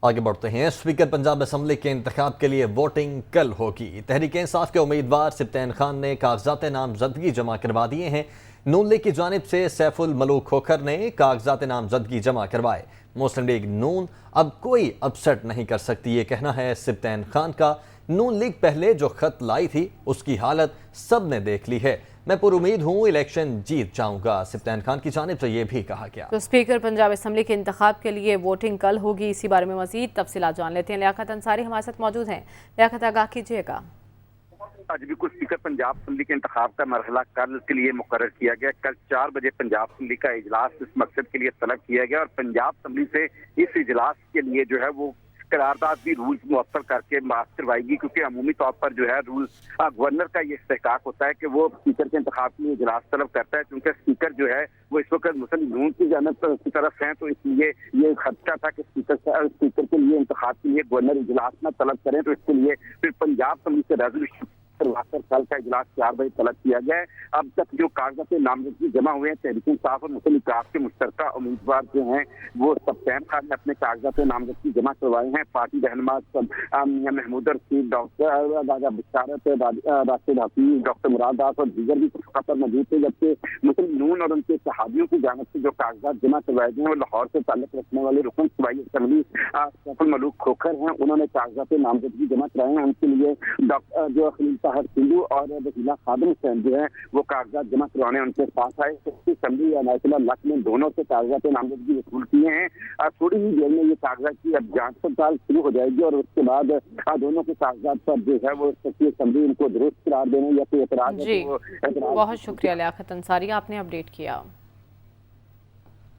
آگے بڑھتے ہیں۔ اسپیکر پنجاب اسمبلی کے انتخاب کے لیے ووٹنگ کل ہوگی۔ تحریک انصاف کے امیدوار سبطین خان نے کاغذات نامزدگی جمع کروا دیے ہیں۔ نون لیگ کی جانب سے سیف الملوک کھوکھر نے کاغذات نامزدگی جمع کروائے۔ مسلم لیگ نون اب کوئی اپسٹ نہیں کر سکتی، یہ کہنا ہے سبطین خان کا۔ نون لیگ پہلے جو خط لائی تھی اس کی حالت سب نے دیکھ لی ہے، میں پر امید ہوں الیکشن جیت جاؤں گا، سبطین خان کی جانب سے یہ بھی کہا گیا۔ تو اسپیکر پنجاب اسمبلی کے انتخاب کے لیے ووٹنگ کل ہوگی، اسی بارے میں مزید تفصیلات جان لیتے ہیں۔ لیاقت انصاری ہمارے ساتھ موجود ہیں۔ لیاقت، آگاہ کیجیے گا۔ آج بھی کچھ اسپیکر پنجاب اسمبلی کے انتخاب کا مرحلہ کل کے لیے مقرر کیا گیا۔ کل 4 بجے پنجاب اسمبلی کا اجلاس اس مقصد کے لیے طلب کیا گیا اور پنجاب اسمبلی سے اس اجلاس کے لیے جو ہے وہ قرارداد بھی رولز مؤثر کر کے پاس کروائی گی، کیونکہ عمومی طور پر جو ہے رول گورنر کا یہ استحقاق ہوتا ہے کہ وہ اسپیکر کے انتخاب کے لیے اجلاس طلب کرتا ہے، کیونکہ اسپیکر جو ہے وہ اس وقت مسلم نون کی جانب کی طرف ہیں، تو اس لیے یہ خدشہ تھا کہ اسپیکر کے لیے انتخاب کے لیے گورنر اجلاس نہ طلب کریں، تو اس کے لیے پھر پنجاب اسمبلی سے ریزولوشن کل کا اجلاس 4 بجے طلب کیا گیا ہے۔ اب تک جو کاغذات نامزدگی جمع ہوئے ہیں، تحریک انصاف اور مسلم اتحاد کے مشترکہ امیدوار جو ہیں وہ سبطین خان نے اپنے کاغذات نامزدگی جمع کروائے ہیں۔ پارٹی رہنما میاں محمود رشید، ڈاکٹر راجہ بشارت، راشد حفیظ، ڈاکٹر مراد داس اور دیگر بھی موقع پر موجود تھے، جبکہ مسلم نون اور ان کے اتحادیوں کی جانب سے جو کاغذات جمع کروائے گئے ہیں وہ لاہور سے تعلق رکھنے والے رکن صوبائی اسمبلی سیف الملوک کھوکھر ہیں، انہوں نے کاغذات نامزدگی جمع کرائے ہیں۔ ان کے لیے جو خلیل طاہر سندھو اور وکیلا خادم حسین جو ہے وہ کاغذات جمع کروانے ان کے پاس آئے۔ اسمبلی یا عنایت اللہ لک نے دونوں سے کاغذات نامزدگی وصول کیے ہیں۔ تھوڑی ہی دیر میں یہ کاغذات کی اب جانچ پڑتال شروع ہو جائے گی اور اس کے بعد دونوں کے کاغذات پر جو ہے وہ اسمبلی ان کو درست قرار دینے یا کوئی اعتراض ہے جی، بہت شکریہ لیاقت انصاری، آپ نے اپڈیٹ کیا۔